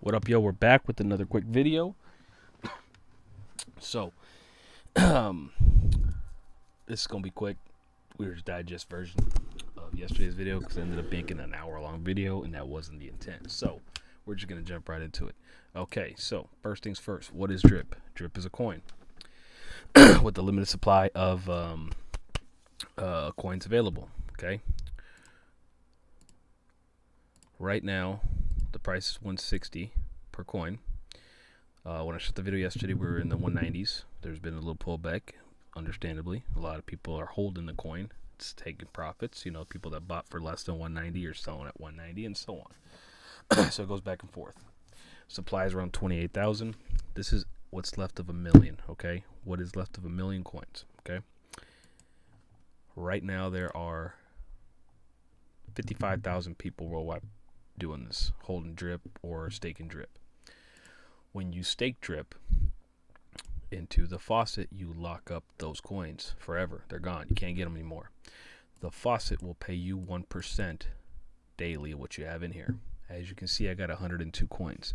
What up, yo? We're back with another quick video. So, this is gonna be quick. We're just digest version of yesterday's video because I ended up making an hour-long video, and that wasn't the intent. So, we're just gonna jump right into it. Okay, so first things first. What is Drip? Drip is a coin with a limited supply of coins available. Okay. Right now, the price is 160 per coin. When I shot the video yesterday, we were in the 190s. There's been a little pullback, understandably. A lot of people are holding the coin. It's taking profits. You know, people that bought for less than 190 are selling at 190 and so on. So it goes back and forth. Supply is around 28,000. This is what's left of a million, okay? What is left of a million coins, okay? Right now, there are 55,000 people worldwide doing this, holding Drip or staking Drip. When you stake Drip into the Faucet, you lock up those coins forever. They're gone. You can't get them anymore. The Faucet will pay you 1% daily of what you have in here. As you can see, I got 102 coins,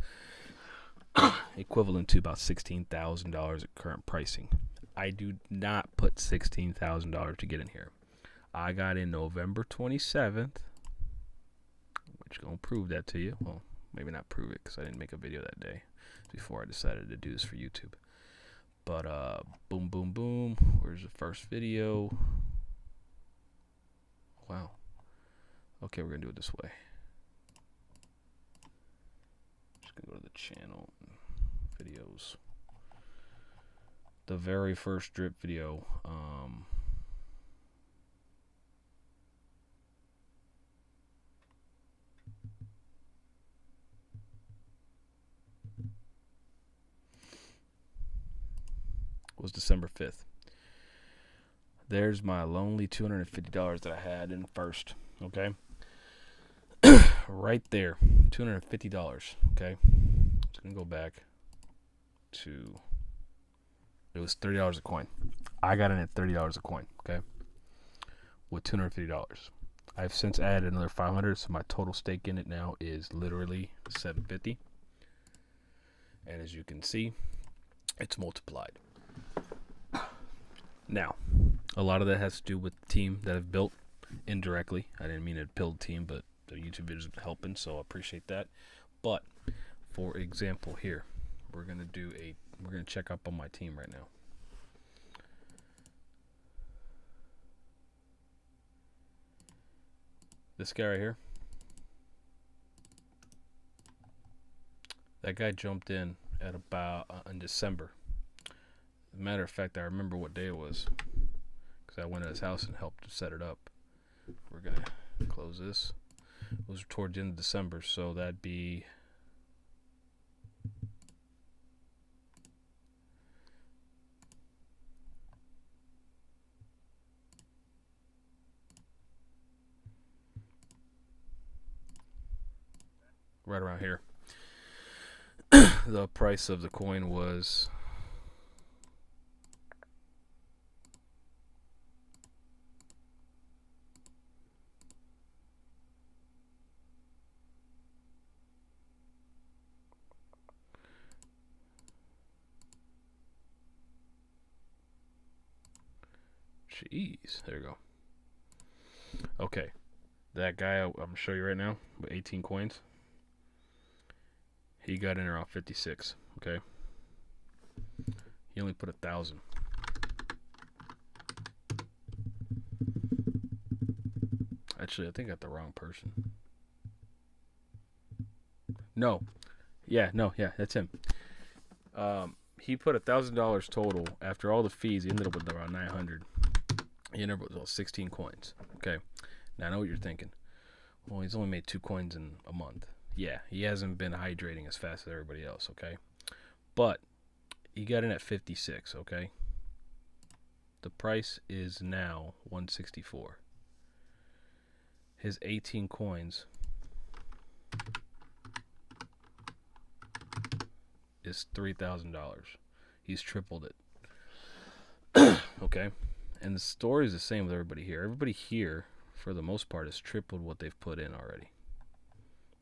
equivalent to about $16,000 at current pricing. I do not put $16,000 to get in here. I got in November 27th, which is going to prove that to you. Well, maybe not prove it because I didn't make a video that day before I decided to do this for YouTube. But boom, boom, boom. Where's the first video? Wow. Okay, we're going to do it this way. Just going to go to the channel, videos. The very first Drip video. Was December 5th. There's my lonely $250 that I had in first, okay? Right there, $250, okay? Just gonna go back to, it was $30 a coin. I got in at $30 a coin, okay? With $250. I've since added another 500, so my total stake in it now is literally $750. And as you can see, it's multiplied. Now, a lot of that has to do with the team that I've built indirectly. I didn't mean to build a team, but the YouTube videos have been helping, so I appreciate that. But, for example, here, we're gonna check up on my team right now. This guy right here, that guy jumped in at about in December. As a matter of fact, I remember what day it was because I went to his house and helped set it up. We're going to close this. It was towards the end of December, so that'd be right around here. The price of the coin was jeez, there you go. Okay, that guy I'm gonna show you right now with 18 coins. He got in around 56. Okay, he only put 1,000. Actually, I think I got the wrong person. No, yeah, that's him. He put $1,000 total after all the fees. He ended up with around 900. He ended up with 16 coins. Okay, now I know what you're thinking. Well, he's only made 2 coins in a month. Yeah, he hasn't been hydrating as fast as everybody else. Okay, but he got in at 56. Okay, the price is now 164. His 18 coins is $3,000. He's tripled it. Okay, and the story is the same with everybody here. Everybody here, for the most part, has tripled what they've put in already.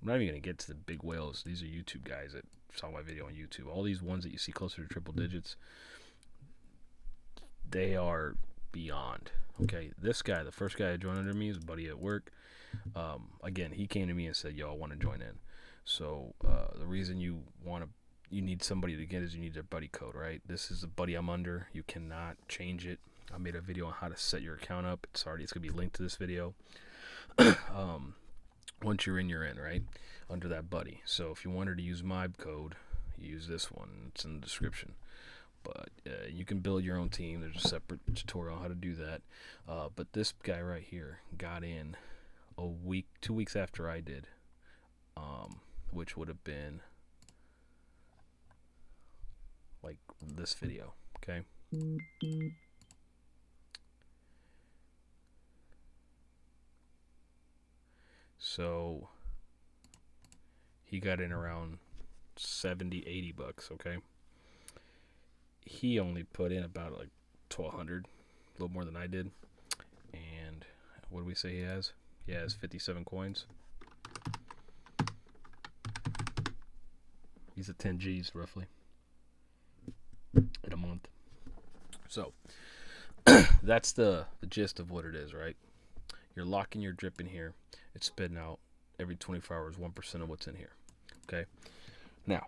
I'm not even going to get to the big whales. These are YouTube guys that saw my video on YouTube. All these ones that you see closer to triple digits, they are beyond. Okay, this guy, the first guy I joined under me, is a buddy at work. Again, he came to me and said, yo, I want to join in. So the reason you need somebody to get is you need their buddy code, right? This is the buddy I'm under. You cannot change it. I made a video on how to set your account up. It's going to be linked to this video. Once you're in, right? Under that buddy. So if you wanted to use my code, use this one. It's in the description. But you can build your own team. There's a separate tutorial on how to do that. But this guy right here got in 2 weeks after I did, which would have been like this video, okay? So he got in around 70, 80 bucks, okay? He only put in about like 1,200, a little more than I did. And what do we say he has? He has 57 coins. He's at 10 G's roughly in a month. So that's the gist of what it is, right? You're locking your drip in here. It's spitting out every 24 hours 1% of what's in here. Okay. Now,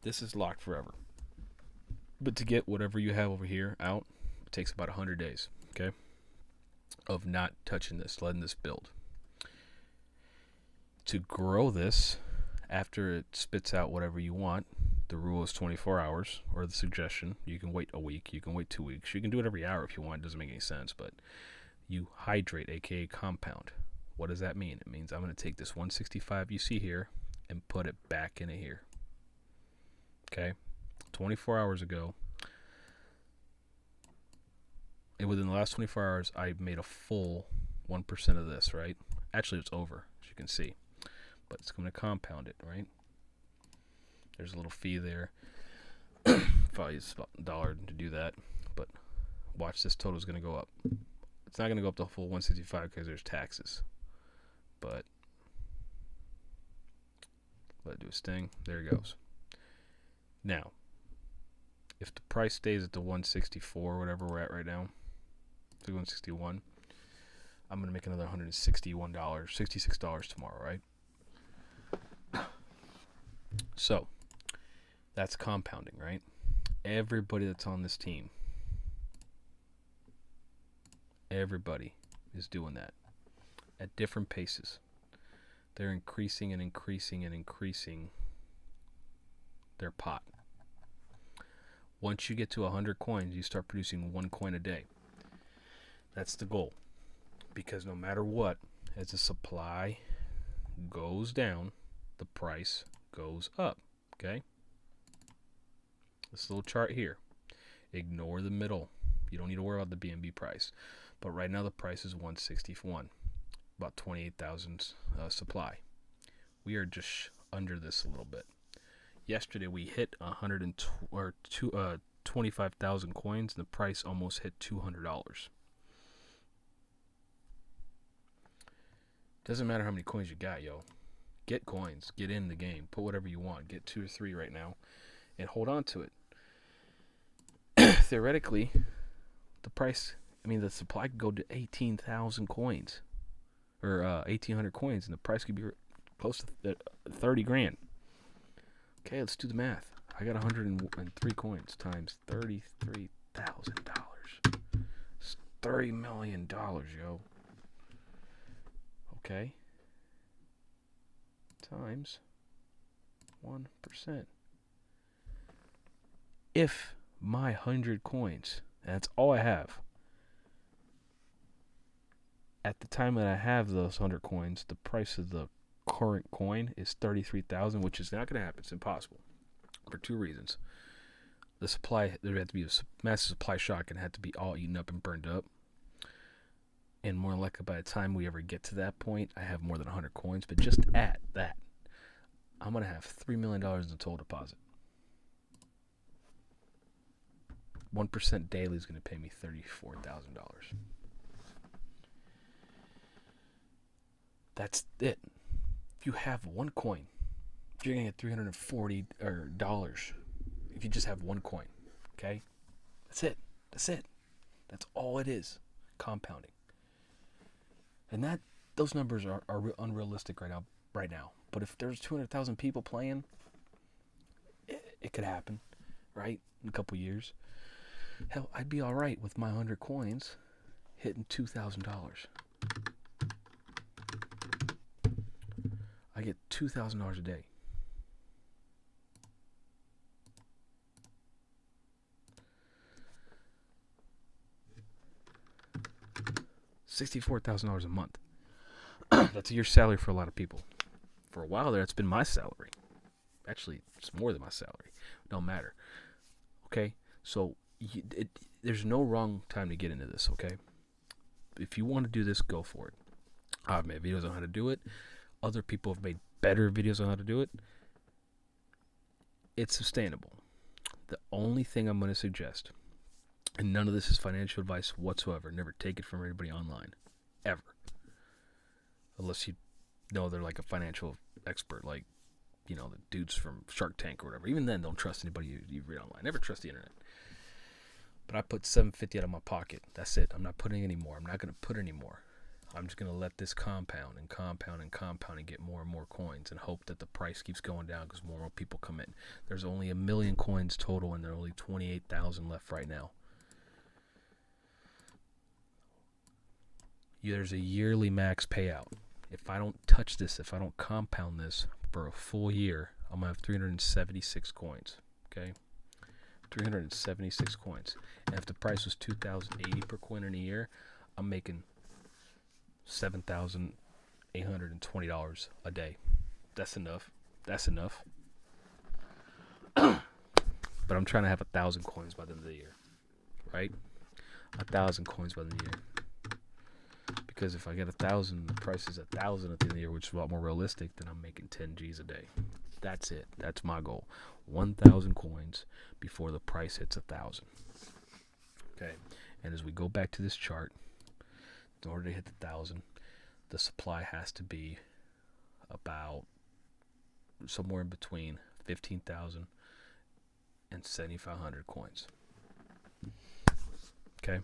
this is locked forever. But to get whatever you have over here out, it takes about 100 days, okay, of not touching this, letting this build. To grow this, after it spits out whatever you want, the rule is 24 hours, or the suggestion. You can wait a week, you can wait 2 weeks. You can do it every hour if you want. It doesn't make any sense, but you hydrate, aka compound. What does that mean? It means I'm going to take this 165 you see here and put it back into here. Okay, 24 hours ago, and within the last 24 hours, I made a full 1% of this, right? Actually, it's over, as you can see, but it's going to compound it, right? There's a little fee there. Probably it's about $1 to do that, but watch, this total is going to go up. It's not going to go up to the full 165 because there's taxes, but let it do its thing. There it goes. Now, if the price stays at the 164, whatever we're at right now, the 161, I'm going to make another $161, $66 tomorrow, right? So, that's compounding, right? Everybody that's on this team, everybody is doing that at different paces. They're increasing and increasing and increasing their pot. Once you get to 100 coins, you start producing 1 coin a day. That's the goal. Because no matter what, as the supply goes down, the price goes up. Okay? This little chart here. Ignore the middle. You don't need to worry about the BNB price. But right now the price is 161. About 28,000 supply. We are just under this a little bit. Yesterday we hit 25,000 coins, and the price almost hit $200. Doesn't matter how many coins you got, yo. Get coins. Get in the game. Put whatever you want. Get 2 or 3 right now, and hold on to it. Theoretically, the price, the supply could go to 18,000 coins, or 1,800 coins, and the price could be close to 30 grand. Okay, let's do the math. I got 103 coins times $33,000. It's $30 million, yo. Okay. Times 1%. If my 100 coins, and that's all I have, at the time that I have those 100 coins, the price of the current coin is 33,000, which is not going to happen. It's impossible for 2 reasons. The supply, there had to be a massive supply shock, and it had to be all eaten up and burned up. And more likely, by the time we ever get to that point, I have more than 100 coins. But just at that, I'm going to have $3 million in the total deposit. 1% daily is going to pay me $34,000. That's it. If you have one coin, you're going to get $340 if you just have one coin. Okay? That's it. That's it. That's all it is. Compounding. And those numbers are unrealistic right now. But if there's 200,000 people playing, it could happen, right? In a couple years. Hell, I'd be all right with my 100 coins hitting $2,000. I get $2,000 a day. $64,000 a month. That's a year's salary for a lot of people. For a while there, it's been my salary. Actually, it's more than my salary. Don't matter. Okay? So, there's no wrong time to get into this, okay? If you want to do this, go for it. I've made videos on how to do it. Other people have made better videos on how to do it. It's sustainable. The only thing I'm going to suggest, and none of this is financial advice whatsoever. Never take it from anybody online. Ever. Unless you know they're like a financial expert, like, you know, the dudes from Shark Tank or whatever. Even then, don't trust anybody you read online. Never trust the internet. But I put $750 out of my pocket. That's it. I'm not putting any more. I'm not going to put any more. I'm just going to let this compound and compound and compound and get more and more coins and hope that the price keeps going down because more and more people come in. There's only 1 million coins total, and there are only 28,000 left right now. There's a yearly max payout. If I don't touch this, if I don't compound this for a full year, I'm going to have 376 coins. Okay? 376 coins. And if the price was $2,080 per coin in a year, I'm making $7,820 a day. That's enough. That's enough. But I'm trying to have 1,000 coins by the end of the year. Right? 1,000 coins by the end of the year. Because if I get 1,000, the price is 1,000 at the end of the year, which is a lot more realistic, then I'm making 10 G's a day. That's it. That's my goal. 1,000 coins before the price hits 1,000. Okay. And as we go back to this chart, in order to hit the 1,000, the supply has to be about somewhere in between 15,000 and 7,500 coins. Okay.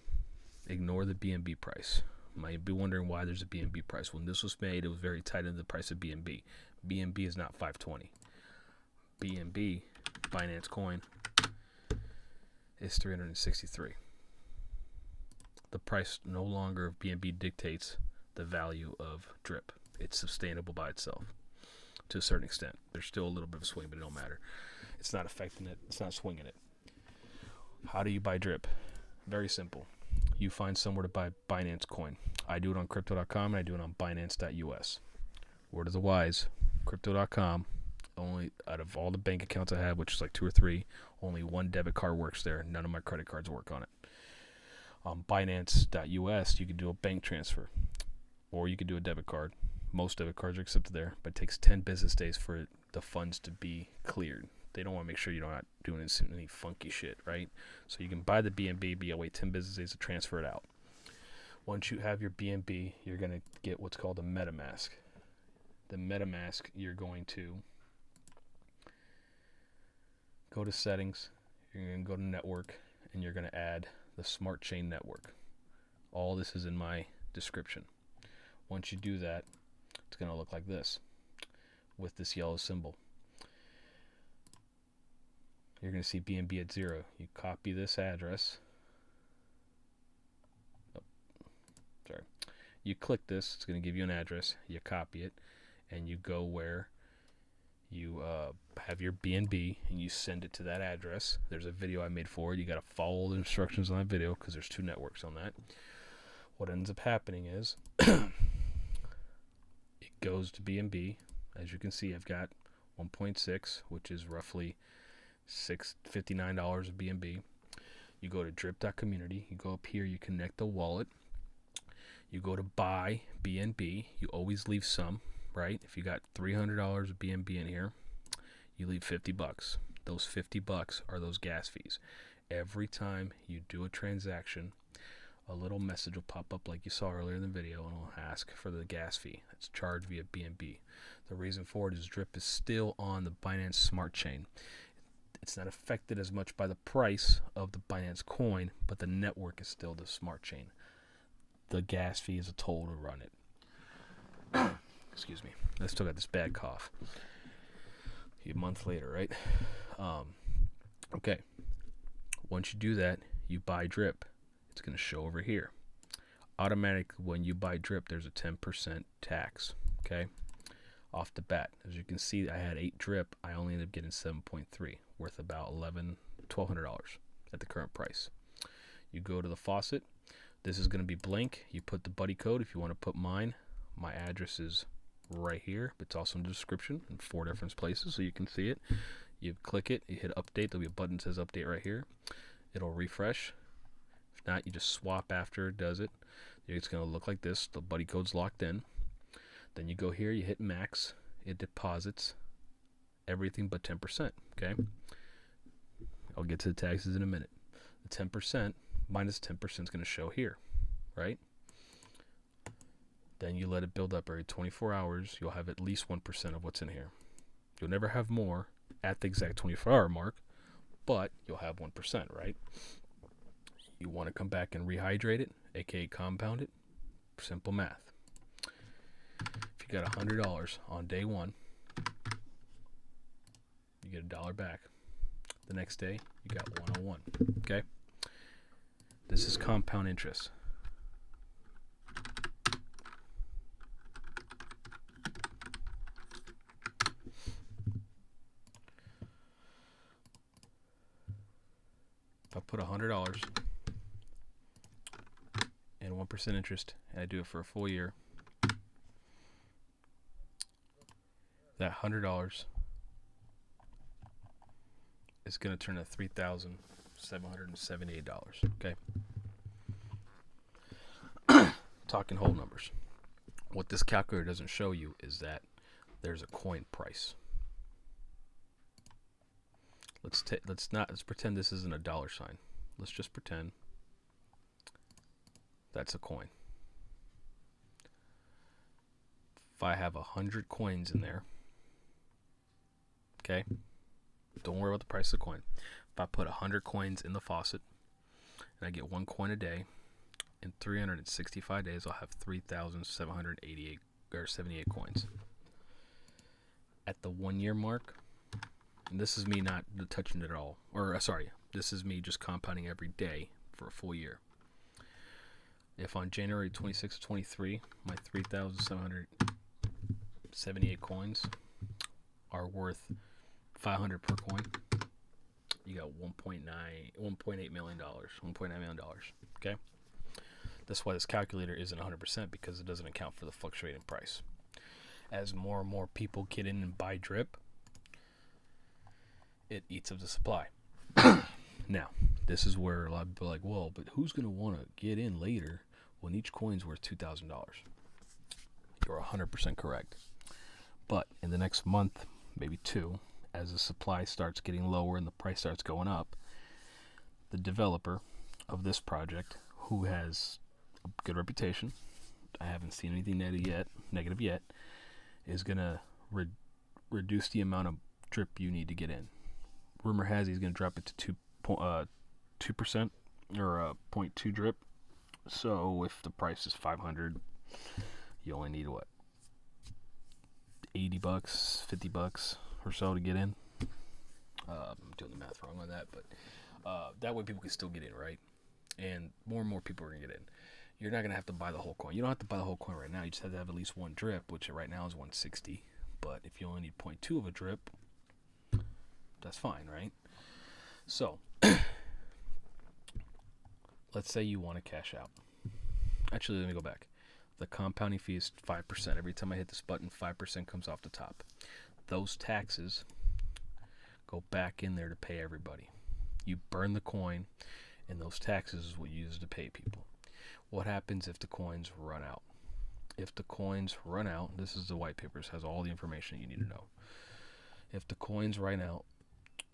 Ignore the BNB price. You might be wondering why there's a BNB price. When this was made, it was very tight in the price of BNB. BNB is not 520. BNB, Binance Coin, is 363. The price no longer of BNB dictates the value of DRIP. It's sustainable by itself to a certain extent. There's still a little bit of a swing, but it don't matter. It's not affecting it. It's not swinging it. How do you buy DRIP? Very simple. You find somewhere to buy Binance Coin. I do it on Crypto.com and I do it on Binance.us. Word of the wise, Crypto.com, only out of all the bank accounts I have, which is like 2 or 3, only one debit card works there. None of my credit cards work on it. On Binance.us, you can do a bank transfer or you can do a debit card. Most debit cards are accepted there, but it takes 10 business days for the funds to be cleared. They don't want to make sure you're not doing any funky shit, right? So you can buy the BNB, but you wait 10 business days to transfer it out. Once you have your BNB, you're going to get what's called a MetaMask. The MetaMask, you're going to go to settings, you're going to go to network, and you're going to add the Smart Chain Network. All this is in my description. Once you do that, it's going to look like this with this yellow symbol. You're going to see BNB at 0. You copy this address. You click this. It's going to give you an address. You copy it. And you go where you have your BNB. And you send it to that address. There's a video I made for it. You got to follow the instructions on that video because there's 2 networks on that. What ends up happening is it goes to BNB. As you can see, I've got 1.6, which is roughly $59 of BNB. You go to drip.community. You go up here. You connect the wallet. You go to buy BNB. You always leave some, right? If you got $300 of BNB in here, you leave $50. Those $50 are those gas fees. Every time you do a transaction a little message will pop up like you saw earlier in the video, and it'll ask for the gas fee. It's charged via BNB. The reason for it is Drip is still on the Binance Smart Chain. It's not affected as much by the price of the Binance coin, but the network is still the Smart Chain. The gas fee is a toll to run it. Excuse me. I still got this bad cough. A month later, right? Okay. Once you do that, you buy Drip. It's going to show over here. Automatically, when you buy Drip, there's a 10% tax. Okay? Off the bat. As you can see, I had 8 Drip. I only ended up getting 7.3, worth about $1,200 at the current price. You go to the Faucet. This is going to be blank. You put the buddy code if you want to put mine. My address is right here, but it's also in the description in 4 different places so you can see it. You click it, you hit update. There'll be a button that says update right here. It'll refresh. If not, you just swap after it does it. It's going to look like this. The buddy code's locked in. Then you go here, you hit max. It deposits everything but 10%. Okay? I'll get to the taxes in a minute. The 10% minus 10% is going to show here, right? Then you let it build up every 24 hours. You'll have at least 1% of what's in here. You'll never have more at the exact 24-hour mark, but you'll have 1%, right? You want to come back and rehydrate it, aka compound it. Simple math. If you got $100 on day 1, you get $1 back. The next day, you got 101. Okay? This is compound interest. If I put $100 and 1% interest, and I do it for a full year, that $100 is going to turn to $3,778. Okay. Talking whole numbers. What this calculator doesn't show you is that there's a coin price. Let's pretend this isn't a dollar sign. Let's just pretend that's a coin. If I have 100 coins in there, okay, don't worry about the price of the coin. If I put 100 coins in the Faucet and I get 1 coin a day, in 365 days I'll have 3,788 or 78 coins. At the 1 year mark, and this is me not touching it at all, or this is me just compounding every day for a full year. If on January 26, 23, my 3,778 coins are worth 500 per coin, you got $1.8 million. Okay? That's why this calculator isn't 100%, because it doesn't account for the fluctuating price. As more and more people get in and buy Drip, it eats up the supply. Now, this is where a lot of people are like, well, but who's going to want to get in later when each coin's worth $2,000? You're 100% correct. But in the next month, maybe 2, as the supply starts getting lower and the price starts going up, the developer of this project, who has a good reputation, I haven't seen anything negative yet, is going to reduce the amount of Drip you need to get in. Rumor has he's going to drop it to 2% or 0.2 Drip. So if the price is 500, you only need what, $80, $50 or so to get in. I'm doing the math wrong on that, but that way people can still get in, right? And more and more people are going to get in. You're not going to have to buy the whole coin. You don't have to buy the whole coin right now. You just have to have at least 1 Drip, which right now is 160. But if you only need 0.2 of a Drip, that's fine, right? So, let's say you want to cash out. Actually, let me go back. The compounding fee is 5%. Every time I hit this button, 5% comes off the top. Those taxes go back in there to pay everybody. You burn the coin, and those taxes is what you use to pay people. What happens if the coins run out? If the coins run out, this is the white papers, has all the information you need to know. If the coins run out,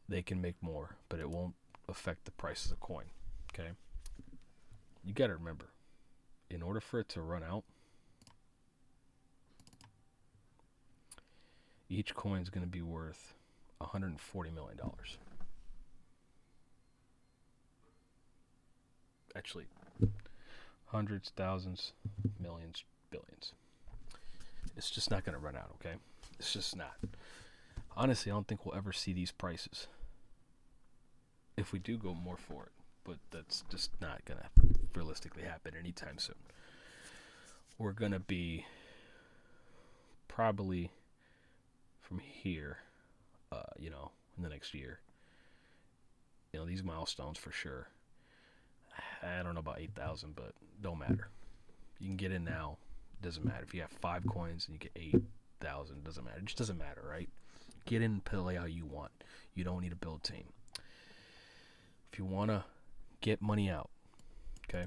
they can make more, but it won't affect the price of the coin. Okay? you got to remember, in order for it to run out, each coin is going to be worth $140 million. Actually, hundreds, thousands, millions, billions. It's just not going to run out, okay? It's just not. Honestly, I don't think we'll ever see these prices. If we do go more for it, but that's just not going to realistically happen anytime soon. We're going to be probably from here, in the next year. These milestones for sure. I don't know about 8,000, but don't matter. You can get in now. Doesn't matter. If you have 5 coins and you get 8,000, doesn't matter. It just doesn't matter, right? Get in and play how you want. You don't need to build a team. If you want to get money out, okay,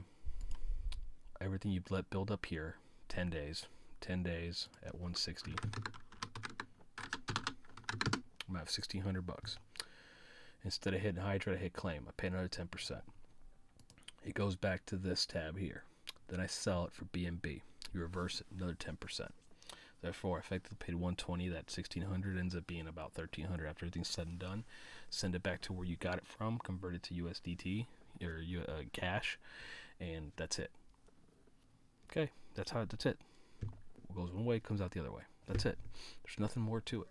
everything you let build up here, 10 days at 160. I'm gonna have $1,600. Instead of hitting Hydra, I hit claim. I pay another 10%. It goes back to this tab here. Then I sell it for BNB. You reverse it, another 10%. Therefore, I effectively paid 120. That 1,600 ends up being about 1,300 after everything's said and done. Send it back to where you got it from, convert it to USDT or cash, and that's it. Okay, that's it. What goes one way comes out the other way. That's it. There's nothing more to it.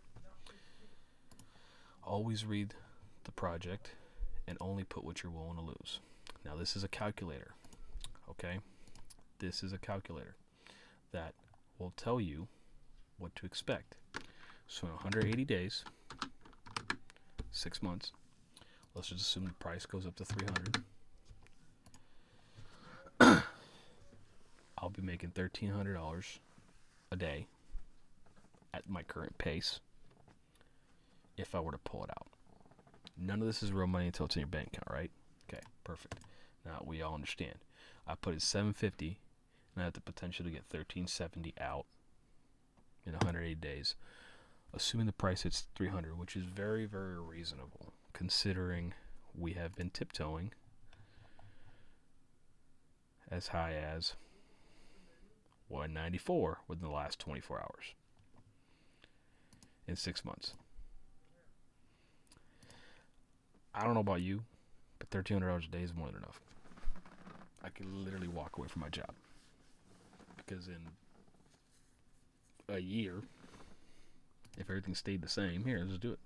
Always read the project and only put what you're willing to lose. Now, this is a calculator, okay? This is a calculator that will tell you what to expect. So in 180 days, 6 months, let's just assume the price goes up to 300. I'll be making $1,300 a day at my current pace if I were to pull it out. None of this is real money until it's in your bank account, right? Okay, perfect. Now we all understand. I put in $750 and I have the potential to get $1,370 out in 180 days, assuming the price hits 300, which is very, very reasonable considering we have been tiptoeing as high as 194 within the last 24 hours in 6 months. I don't know about you, but $1,300 a day is more than enough. I could literally walk away from my job because in a year, if everything stayed the same, here, let's do it.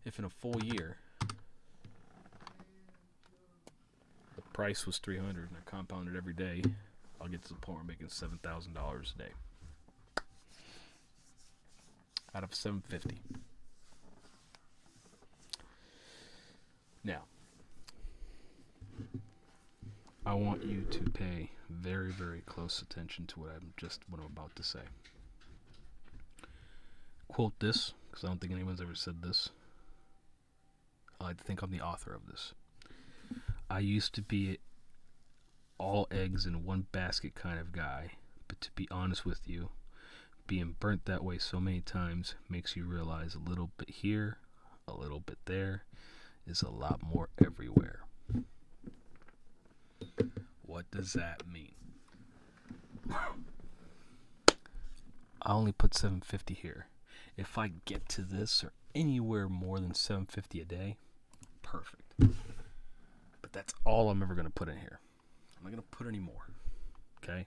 If in a full year the price was 300 and I compounded every day, I'll get to the point where I'm making $7,000 a day out of 750. Now, I want you to pay very, very close attention to what I'm about to say. Quote this, because I don't think anyone's ever said this. I like to think I'm the author of this. I used to be all eggs in one basket kind of guy, but to be honest with you, being burnt that way so many times makes you realize a little bit here, a little bit there, is a lot more everywhere. What does that mean? I only put $750 here. If I get to this or anywhere more than $750 a day, perfect. But that's all I'm ever going to put in here. I'm not going to put any more. Okay?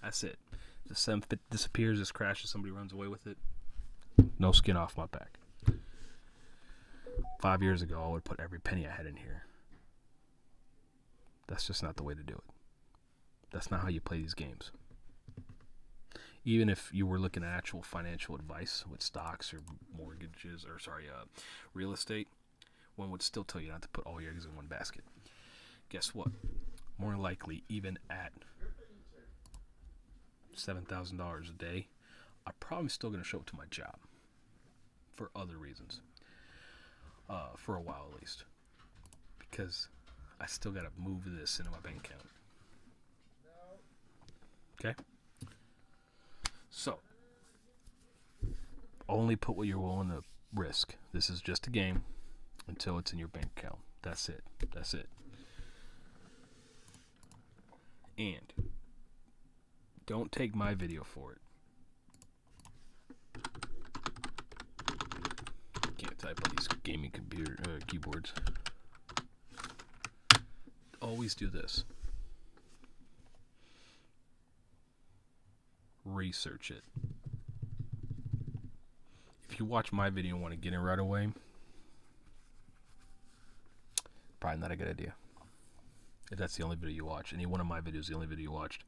That's it. If the $750 disappears, this crashes, somebody runs away with it, no skin off my back. 5 years ago, I would put every penny I had in here. That's just not the way to do it. That's not how you play these games. Even if you were looking at actual financial advice with stocks or mortgages or real estate, one would still tell you not to put all your eggs in one basket. Guess what? More likely, even at $7,000 a day, I'm probably still going to show up to my job for other reasons. For a while at least. Because I still got to move this into my bank account. Okay? So, only put what you're willing to risk. This is just a game until it's in your bank account. That's it. That's it. And don't take my video for it. Can't type on these gaming computer keyboards. Always do this. Research it. If you watch my video and want to get in right away, probably not a good idea. If that's the only video you watch, any one of my videos is the only video you watched.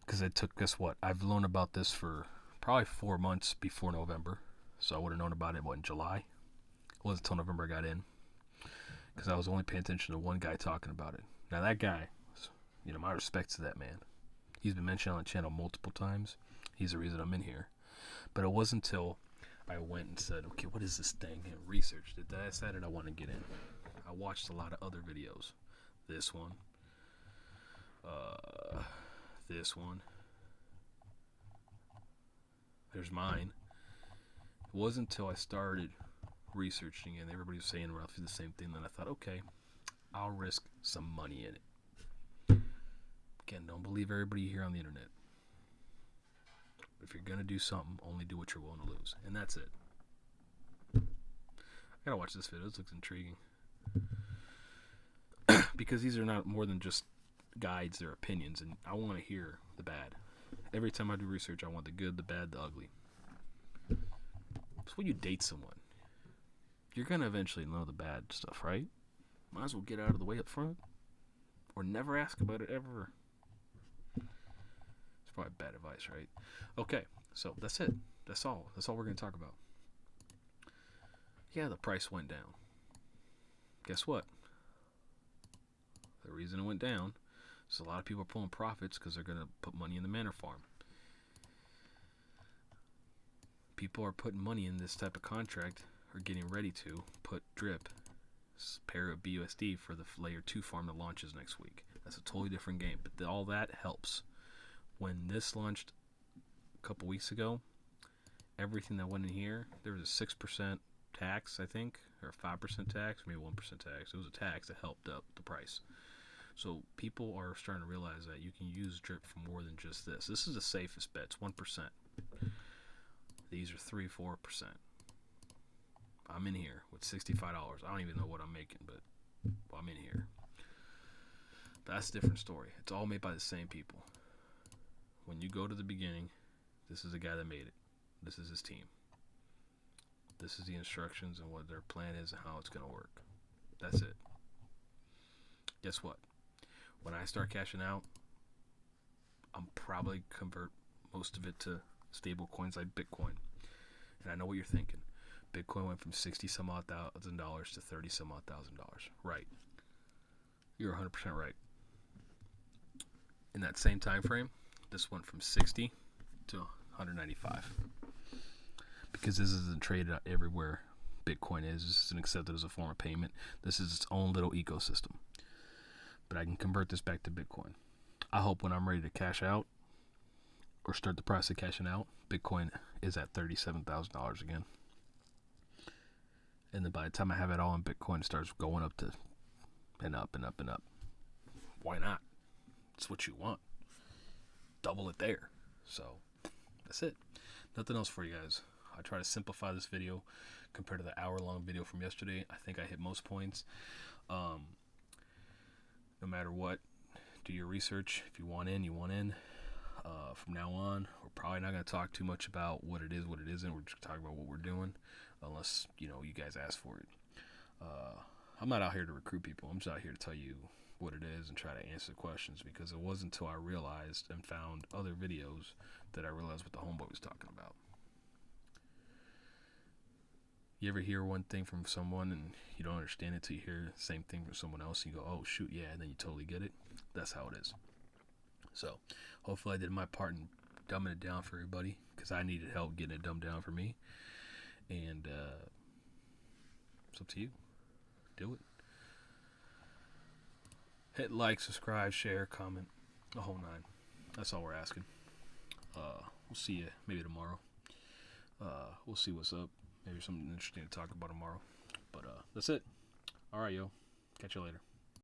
Because it took, guess what? I've known about this for probably 4 months before November. So I would have known about it, in July? It wasn't until November I got in. Because I was only paying attention to one guy talking about it. Now that guy, my respects to that man. He's been mentioned on the channel multiple times. He's the reason I'm in here. But it wasn't until I went and said, okay, what is this thing? And researched it that I decided I want to get in. I watched a lot of other videos. This one. This one. There's mine. It wasn't until I started researching it and everybody was saying roughly the same thing that I thought, okay, I'll risk some money in it. Again, don't believe everybody here on the internet. If you're going to do something, only do what you're willing to lose. And that's it. I got to watch this video. This looks intriguing. Because these are not more than just guides, they're opinions. And I want to hear the bad. Every time I do research, I want the good, the bad, the ugly. So when you date someone, you're going to eventually know the bad stuff, right? Might as well get out of the way up front. Or never ask about it ever. It's probably bad advice, right? Okay, so that's it. That's all. That's all we're going to talk about. Yeah, the price went down. Guess what? The reason it went down is a lot of people are pulling profits because they're going to put money in the Manor Farm. People are putting money in this type of contract or getting ready to put drip, pair of BUSD for the layer 2 farm that launches next week. That's a totally different game, but all that helps. When this launched a couple weeks ago, everything that went in here, there was a 6% tax, I think, or a 5% tax, maybe 1% tax. It was a tax that helped up the price. So people are starting to realize that you can use drip for more than just this. This is the safest bet. It's 1%. These are 3-4%. I'm in here with $65. I don't even know what I'm making, but I'm in here. That's a different story. It's all made by the same people. When you go to the beginning, this is the guy that made it. This is his team. This is the instructions and what their plan is and how it's going to work. That's it. Guess what? When I start cashing out, I'm probably convert most of it to stable coins like Bitcoin. And I know what you're thinking. Bitcoin went from $60-some-odd-thousand to $30-some-odd-thousand. Right. You're 100% right. In that same time frame, this went from 60 to 195. Because this isn't traded out everywhere Bitcoin is. This isn't accepted as a form of payment. This is its own little ecosystem. But I can convert this back to Bitcoin. I hope when I'm ready to cash out or start the process of cashing out, Bitcoin is at $37,000 again. And then by the time I have it all in Bitcoin, it starts going up to and up and up and up. Why not? It's what you want. Double it there. So that's it. Nothing else for you guys. I try to simplify this video compared to the hour-long video from yesterday. I think I hit most points. No matter what, do your research. If you want in, you want in. From now on, we're probably not going to talk too much about what it is, what it isn't. We're just talking about what we're doing, unless, you guys ask for it. I'm not out here to recruit people. I'm just out here to tell you what it is and try to answer questions, because it wasn't until I realized and found other videos that I realized what the homeboy was talking about. You ever hear one thing from someone and you don't understand it till you hear the same thing from someone else and you go, oh shoot, yeah, and then you totally get it? That's how it is. So hopefully I did my part in dumbing it down for everybody, because I needed help getting it dumbed down for me. And it's up to you. Do it. Hit like, subscribe, share, comment, the whole nine. That's all we're asking. We'll see you maybe tomorrow. We'll see what's up. Maybe something interesting to talk about tomorrow. But that's it. All right, yo. Catch you later.